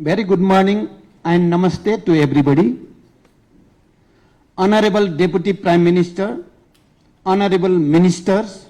Very good morning and namaste to everybody. Honourable Deputy Prime Minister, Honourable Ministers,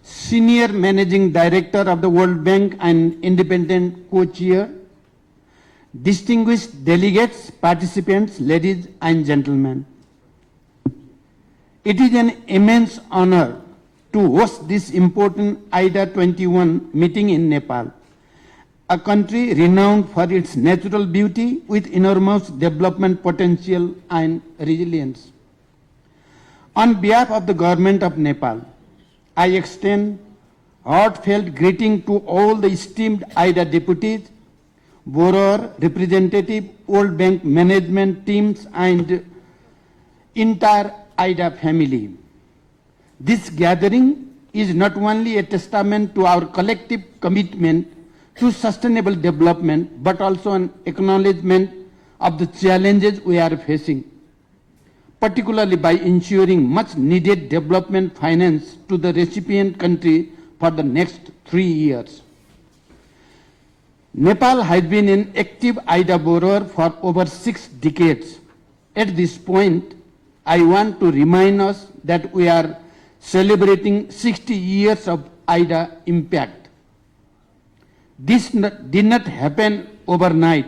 Senior Managing Director of the World Bank and Independent Co-Chair, distinguished delegates, participants, ladies and gentlemen. It is an immense honor to host this important IDA21 meeting in Nepal, a country renowned for its natural beauty with enormous development potential and resilience. On behalf of the government of Nepal, I extend heartfelt greeting to all the esteemed IDA deputies, borrower, representative, World Bank management teams and entire IDA family. This gathering is not only a testament to our collective commitment to sustainable development, but also an acknowledgement of the challenges we are facing, particularly by ensuring much needed development finance to the recipient country for the next 3 years. Nepal has been an active IDA borrower for over 6 decades. At this point, I want to remind us that we are celebrating 60 years of IDA impact. This did not happen overnight.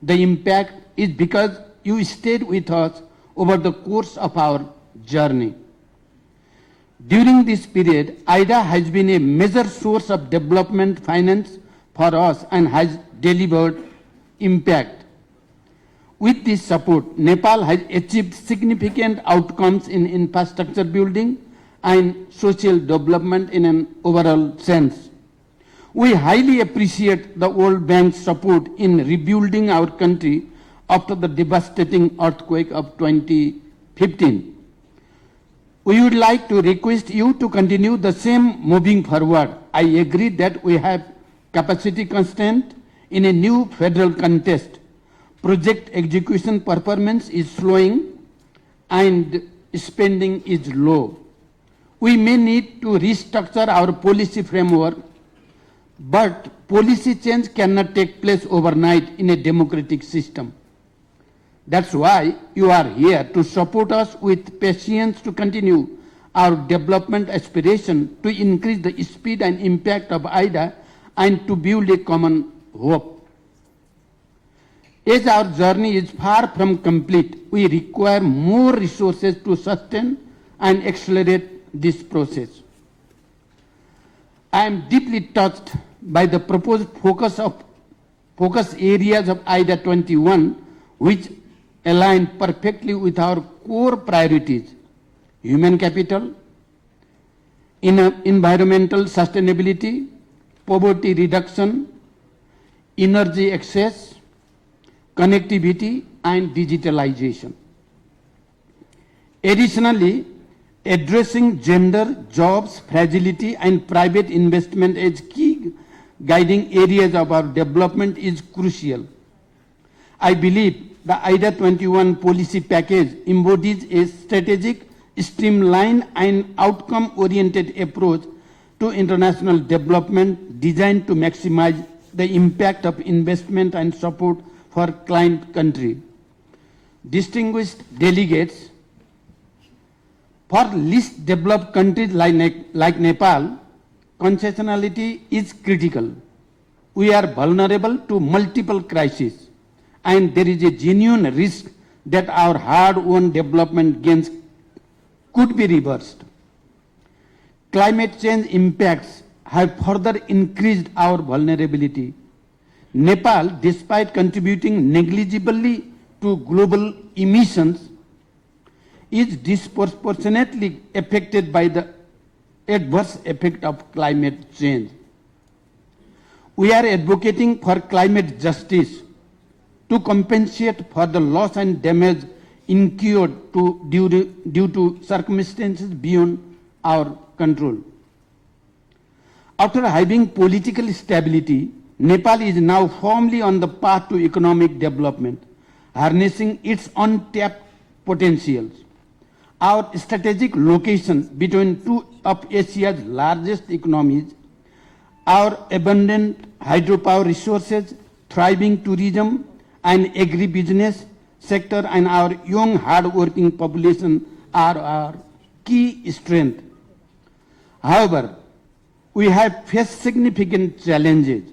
The impact is because you stayed with us over the course of our journey. During this period, IDA has been a major source of development finance for us and has delivered impact. With this support, Nepal has achieved significant outcomes in infrastructure building and social development in an overall sense. We highly appreciate the World Bank's support in rebuilding our country after the devastating earthquake of 2015. We would like to request you to continue the same moving forward. I agree that we have capacity constraint in a new federal context. Project execution performance is slowing and spending is low. We may need to restructure our policy framework, but policy change cannot take place overnight in a democratic system. That's why you are here to support us with patience to continue our development aspiration, to increase the speed and impact of IDA and to build a common hope. As our journey is far from complete, we require more resources to sustain and accelerate this process. I am deeply touched by the proposed focus areas of IDA21, which align perfectly with our core priorities: human capital, environmental sustainability, poverty reduction, energy access, connectivity, and digitalization. Additionally, addressing gender, jobs, fragility, and private investment as key guiding areas of our development is crucial. I believe the IDA21 policy package embodies a strategic, streamlined, and outcome-oriented approach to international development designed to maximize the impact of investment and support for client country. Distinguished delegates, for least developed countries like Nepal, concessionality is critical. We are vulnerable to multiple crises, and there is a genuine risk that our hard-won development gains could be reversed. Climate change impacts have further increased our vulnerability. Nepal, despite contributing negligibly to global emissions, is disproportionately affected by the adverse effect of climate change. We are advocating for climate justice to compensate for the loss and damage incurred due to circumstances beyond our control. After having political stability, Nepal is now firmly on the path to economic development, harnessing its untapped potentials. Our strategic location between two of Asia's largest economies, our abundant hydropower resources, thriving tourism and agribusiness sector and our young hard-working population are our key strength. However, we have faced significant challenges,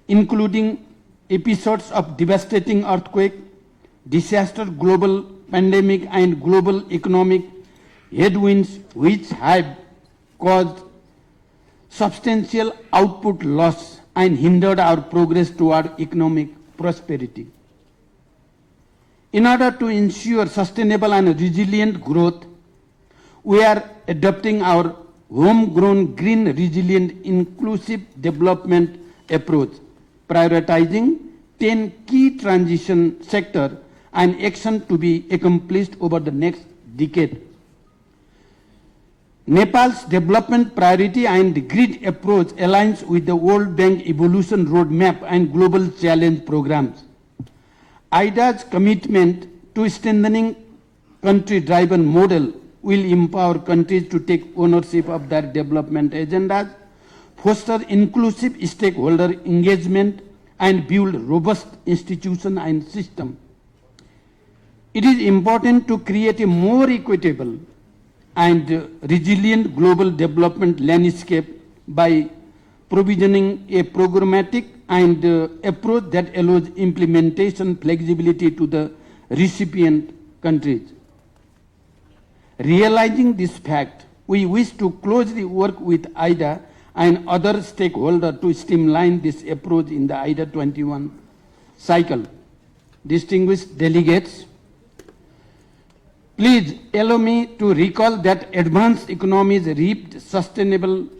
including episodes of devastating earthquake, disaster, global pandemic, and global economic headwinds, which have caused substantial output loss and hindered our progress toward economic prosperity. In order to ensure sustainable and resilient growth, we are adopting our homegrown green, resilient, inclusive development approach, prioritizing 10 key transition sectors and action to be accomplished over the next decade. Nepal's development priority and grid approach aligns with the World Bank Evolution Roadmap and Global Challenge programs. IDA's commitment to strengthening country-driven model will empower countries to take ownership of their development agendas, foster inclusive stakeholder engagement, and build robust institutions and systems. It is important to create a more equitable and resilient global development landscape by provisioning a programmatic and approach that allows implementation flexibility to the recipient countries. Realizing this fact, we wish to closely work with IDA and other stakeholders to streamline this approach in the IDA21 cycle. Distinguished delegates, please allow me to recall that advanced economies reaped substantial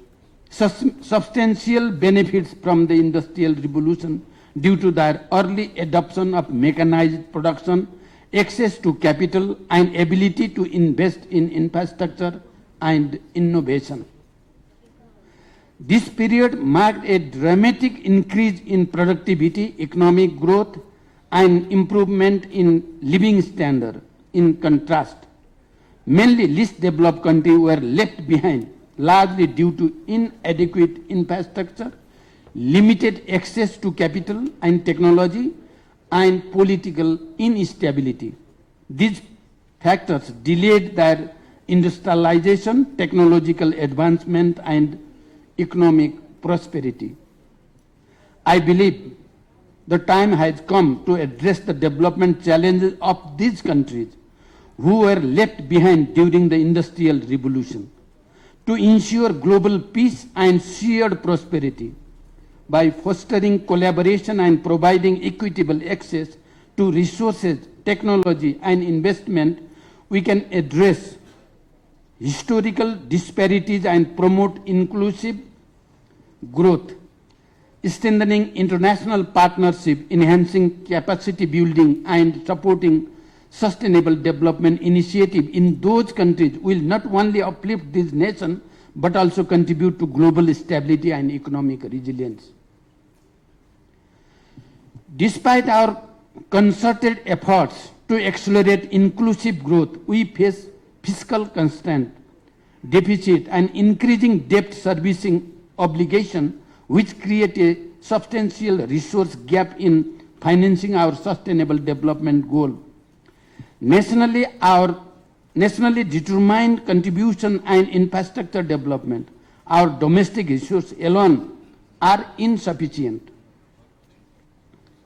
benefits from the Industrial Revolution due to their early adoption of mechanized production, access to capital, and ability to invest in infrastructure and innovation. This period marked a dramatic increase in productivity, economic growth, and improvement in living standard. In contrast, mainly least developed countries were left behind, largely due to inadequate infrastructure, limited access to capital and technology, and political instability. These factors delayed their industrialization, technological advancement, and economic prosperity. I believe the time has come to address the development challenges of these countries who were left behind during the Industrial Revolution, to ensure global peace and shared prosperity. By fostering collaboration and providing equitable access to resources, technology, and investment, we can address historical disparities and promote inclusive growth, strengthening international partnership, enhancing capacity building, and supporting sustainable development initiative in those countries will not only uplift this nation, but also contribute to global stability and economic resilience. Despite our concerted efforts to accelerate inclusive growth, we face fiscal constraint, deficit, and increasing debt servicing obligation, which create a substantial resource gap in financing our sustainable development goal. Nationally determined contribution and infrastructure development, our domestic resources alone are insufficient.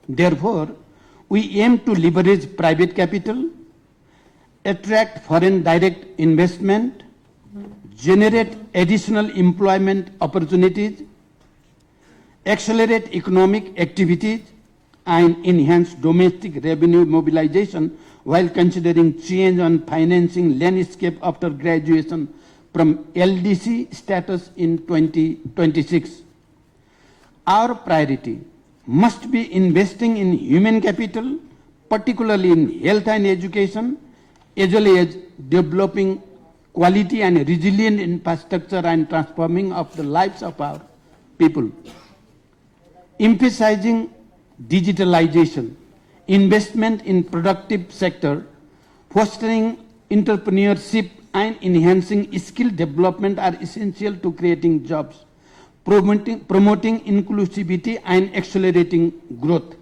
Therefore, we aim to leverage private capital, attract foreign direct investment, generate additional employment opportunities, accelerate economic activities, and enhance domestic revenue mobilization while considering change on financing landscape after graduation from LDC status in 2026. Our priority must be investing in human capital, particularly in health and education, as well as developing quality and resilient infrastructure and transforming of the lives of our people. Emphasizing digitalization, investment in productive sector, fostering entrepreneurship, and enhancing skill development are essential to creating jobs, promoting inclusivity, and accelerating growth.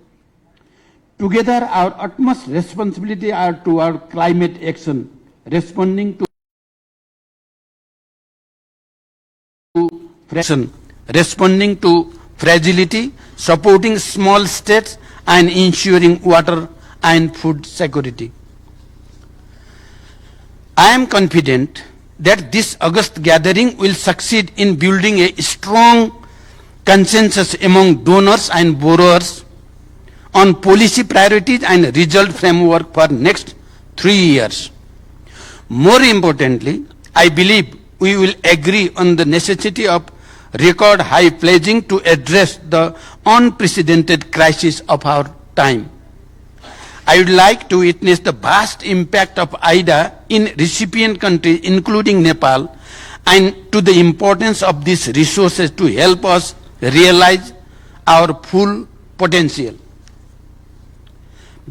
Together, our utmost responsibility are toward climate action, responding to fragility, supporting small states, and ensuring water and food security. I am confident that this August gathering will succeed in building a strong consensus among donors and borrowers on policy priorities and result framework for next 3 years. More importantly, I believe we will agree on the necessity of record high pledging to address the unprecedented crisis of our time. I would like to witness the vast impact of IDA in recipient countries, including Nepal, and to the importance of these resources to help us realize our full potential.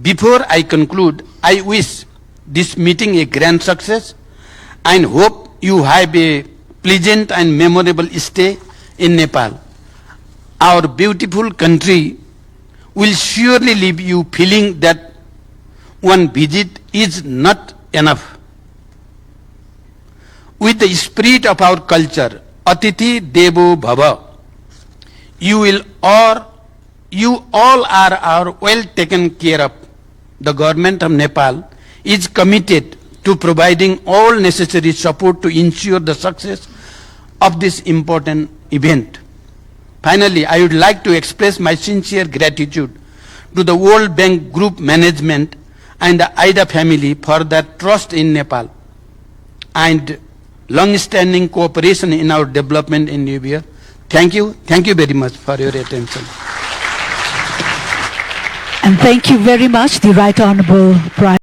Before I conclude, I wish this meeting a grand success and hope you have a pleasant and memorable stay in Nepal. Our beautiful country will surely leave you feeling that one visit is not enough. With the spirit of our culture, Atithi Devo Bhava, you all are well taken care of. The government of Nepal is committed to providing all necessary support to ensure the success of this important event. Finally, I would like to express my sincere gratitude to the World Bank Group management and the IDA family for their trust in Nepal and long-standing cooperation in our development in New Year. Thank you very much for your attention. And thank you very much, the Right Honourable Prime